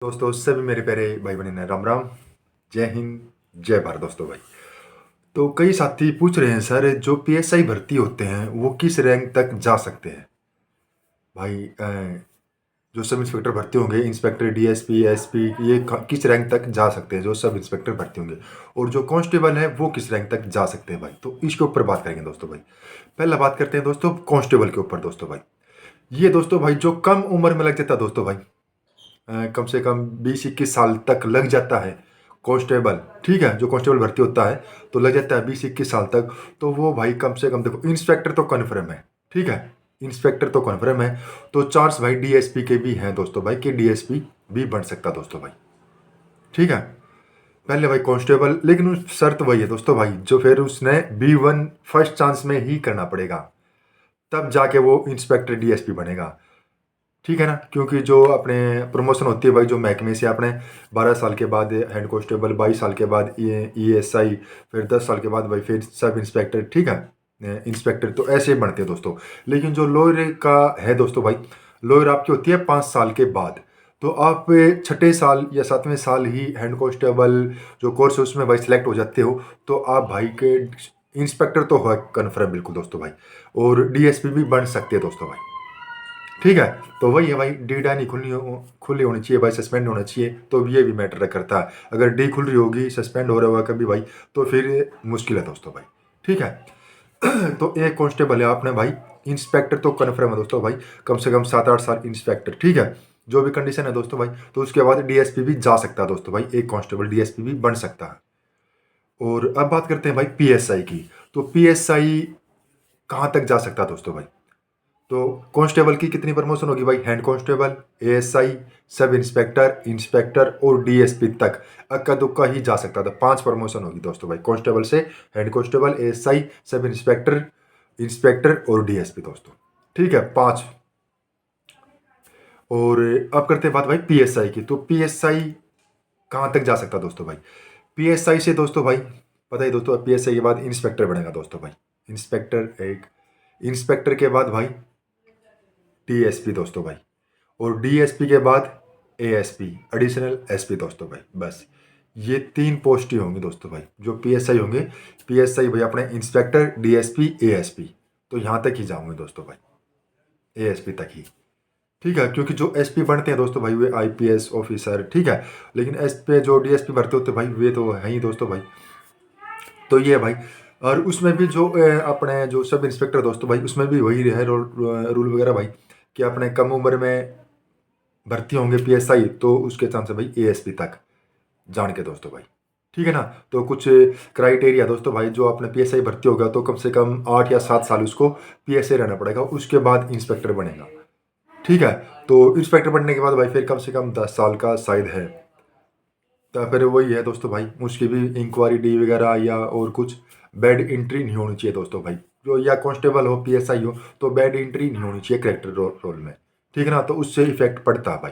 दोस्तों सभी मेरे प्यारे भाई बहन राम राम। जय हिंद, जय भारत दोस्तों भाई। तो कई साथी पूछ रहे हैं सर, जो पीएसआई भर्ती होते हैं वो किस रैंक तक जा सकते हैं भाई। जो सब इंस्पेक्टर भर्ती होंगे, इंस्पेक्टर डीएसपी एसपी, ये किस रैंक तक जा सकते हैं जो सब इंस्पेक्टर भर्ती होंगे, और जो कांस्टेबल है वो किस रैंक तक जा सकते हैं भाई। तो इसके ऊपर बात करेंगे दोस्तों भाई। पहला बात करते हैं दोस्तों कांस्टेबल के ऊपर दोस्तों भाई। ये दोस्तों भाई जो कम उम्र में लग जाता है दोस्तों भाई, कम से कम 20-21 साल तक लग जाता है कांस्टेबल। ठीक है, जो कांस्टेबल भर्ती होता है तो लग जाता है 20-21 साल तक। तो वो भाई कम से कम देखो, इंस्पेक्टर तो कन्फर्म है। ठीक है, इंस्पेक्टर तो कन्फर्म है। तो चांस भाई डीएसपी के भी हैं दोस्तों भाई, कि डीएसपी भी बन सकता दोस्तों भाई। ठीक है, पहले भाई कांस्टेबल, लेकिन उस शर्त वही है दोस्तों भाई, जो फिर उसने B1 फर्स्ट चांस में ही करना पड़ेगा, तब जाके वो इंस्पेक्टर डीएसपी बनेगा। ठीक है ना, क्योंकि जो अपने प्रमोशन होती है भाई, जो महकमे से अपने 12 साल के बाद हेड कांस्टेबल, 22 साल के बाद ESI, फिर 10 साल के बाद भाई फिर सब इंस्पेक्टर। ठीक है, इंस्पेक्टर तो ऐसे ही बनते हैं दोस्तों। लेकिन जो लोअर का है दोस्तों भाई, लोअर आपकी होती है 5 साल के बाद। तो आप छठे साल या 7वें साल ही हेड कांस्टेबल जो कोर्स है उसमें भाई सिलेक्ट हो जाते हो, तो आप भाई के इंस्पेक्टर तो है कन्फर्म बिल्कुल दोस्तों भाई, और डीएसपी भी बन सकते हैं दोस्तों भाई। ठीक है, तो वही है भाई, डी डाई नहीं खुली होनी चाहिए भाई, सस्पेंड होना चाहिए, तो ये भी मैटर करता है। अगर डी खुल रही होगी, सस्पेंड हो रहा होगा कभी भाई, तो फिर मुश्किल है दोस्तों भाई। ठीक है, तो एक कांस्टेबल है आपने भाई, इंस्पेक्टर तो कन्फर्म है दोस्तों भाई, कम से कम 7-8 साल इंस्पेक्टर। ठीक है, जो भी कंडीशन है दोस्तों भाई, तो उसके बाद डीएसपी भी जा सकता है दोस्तों भाई, एक कांस्टेबल डीएसपी भी बन सकता है। और अब बात करते हैं भाई पीएसआई की। तो पीएसआई कहाँ तक जा सकता है दोस्तों भाई। तो कांस्टेबल की कितनी प्रमोशन होगी भाई, head constable, ASI, sub inspector, inspector और डीएसपी तक अक्का दुक्का ही जा सकता था। 5 प्रमोशन होगी दोस्तों भाई, कांस्टेबल से head constable, ASI, sub inspector, inspector और डीएसपी दोस्तों। ठीक है, 5। और अब करते हैं बात भाई पीएसआई की। तो पीएसआई कहाँ तक जा सकता दोस्तों भाई। पीएसआई से दोस्तों भाई पता ही दोस्तों, पीएसआई के बाद इंस्पेक्टर बनेगा दोस्तों भाई। इंस्पेक्टर एक, इंस्पेक्टर के बाद भाई डीएसपी दोस्तों भाई, और डीएसपी के बाद एएसपी, एडिशनल एसपी दोस्तों भाई। बस ये 3 पोस्ट ही होंगी दोस्तों भाई जो पीएसआई होंगे। पीएसआई भाई अपने इंस्पेक्टर, डीएसपी, एएसपी, तो यहाँ तक ही जाऊंगे दोस्तों भाई, एएसपी तक ही। ठीक है, क्योंकि जो एसपी बनते हैं दोस्तों भाई वे आईपीएस ऑफिसर। ठीक है, लेकिन एस पे जो डीएसपी भरते होते भाई वे तो है ही दोस्तों भाई। तो ये है भाई, और उसमें भी जो अपने जो सब इंस्पेक्टर दोस्तों भाई, उसमें भी वही है रूल वगैरह भाई, कि अपने कम उम्र में भर्ती होंगे पीएसआई, तो उसके चांस है भाई एएसपी तक जान के दोस्तों भाई। ठीक है ना, तो कुछ क्राइटेरिया दोस्तों भाई, जो अपने पीएसआई भर्ती होगा तो कम से कम 8 या 7 साल उसको पीएसआई रहना पड़ेगा, उसके बाद इंस्पेक्टर बनेगा। ठीक है, तो इंस्पेक्टर बनने के बाद भाई फिर कम से कम 10 साल का शायद है। तो फिर वही है दोस्तों भाई, उसकी भी इंक्वायरी डी वगैरह या और कुछ बैड एंट्री नहीं होनी चाहिए दोस्तों भाई। जो या कांस्टेबल हो, पीएसआई हो, तो बैड एंट्री नहीं होनी चाहिए करेक्टर रोल में। ठीक है ना, तो उससे इफेक्ट पड़ता है भाई।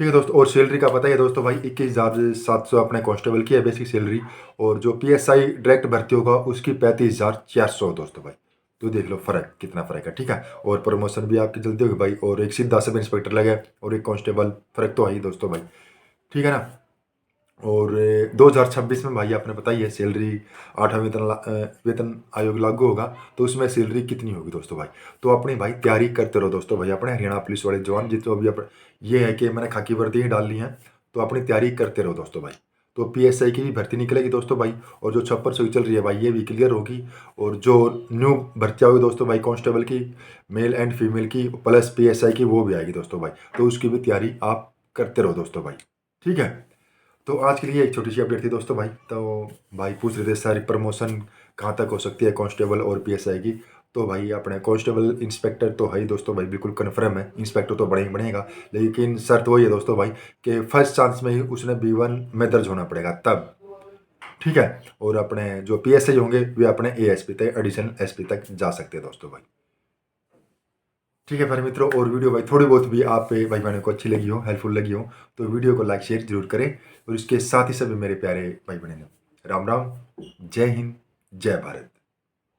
ठीक है दोस्तों, और सैलरी का पता है दोस्तों भाई, 21,700 अपने कांस्टेबल की है बेसिक सैलरी, और जो पीएसआई डायरेक्ट भर्ती होगा उसकी 35,400 दोस्तों भाई। तो देख लो फ़र्क, कितना फ़र्क है। ठीक है, और प्रमोशन भी आपकी जल्दी होगी भाई, और एक सीधा सब इंस्पेक्टर लगे और एक कांस्टेबल, फ़र्क तो है ही दोस्तों भाई। ठीक है ना, और 2026 में भाई आपने बताई है सैलरी, 8वां वेतन आयोग लागू होगा, तो उसमें सैलरी कितनी होगी दोस्तों भाई। तो अपनी भाई तैयारी करते रहो दोस्तों भाई, अपने हरियाणा पुलिस वाले जवान जितने भी ये है कि मैंने खाकी वर्दी ही डाल ली है, तो अपनी तैयारी करते रहो दोस्तों भाई। तो पीएसआई की भी भर्ती निकलेगी दोस्तों भाई, और जो 5600 की चल रही है भाई ये भी क्लियर होगी, और जो न्यू भर्ती होगी दोस्तों भाई कांस्टेबल की, मेल एंड फीमेल की, प्लस पीएसआई की, वो भी आएगी दोस्तों भाई। तो उसकी भी तैयारी आप करते रहो दोस्तों भाई। ठीक है, तो आज के लिए एक छोटी सी अपडेट थी दोस्तों भाई। तो भाई पूछ रहे थे सारी प्रमोशन कहाँ तक हो सकती है कांस्टेबल और पीएसआई की। तो भाई अपने कांस्टेबल इंस्पेक्टर तो है ही दोस्तों भाई, बिल्कुल कन्फर्म है, इंस्पेक्टर तो बड़ा ही बनेगा। लेकिन शर्त वही है दोस्तों भाई कि फर्स्ट चांस में ही उसने B1 में दर्ज होना पड़ेगा तब। ठीक है, और अपने जो पीएसआई होंगे वे अपने एएसपी तक, एडिशनल एसपी तक जा सकते हैं दोस्तों भाई। ठीक है भाई मित्रों, और वीडियो भाई थोड़ी बहुत भी आप भाई बहनों को अच्छी लगी हो, हेल्पफुल लगी हो, तो वीडियो को लाइक शेयर जरूर करें। और इसके साथ ही सभी मेरे प्यारे भाई बहनों, राम राम, जय हिंद, जय भारत।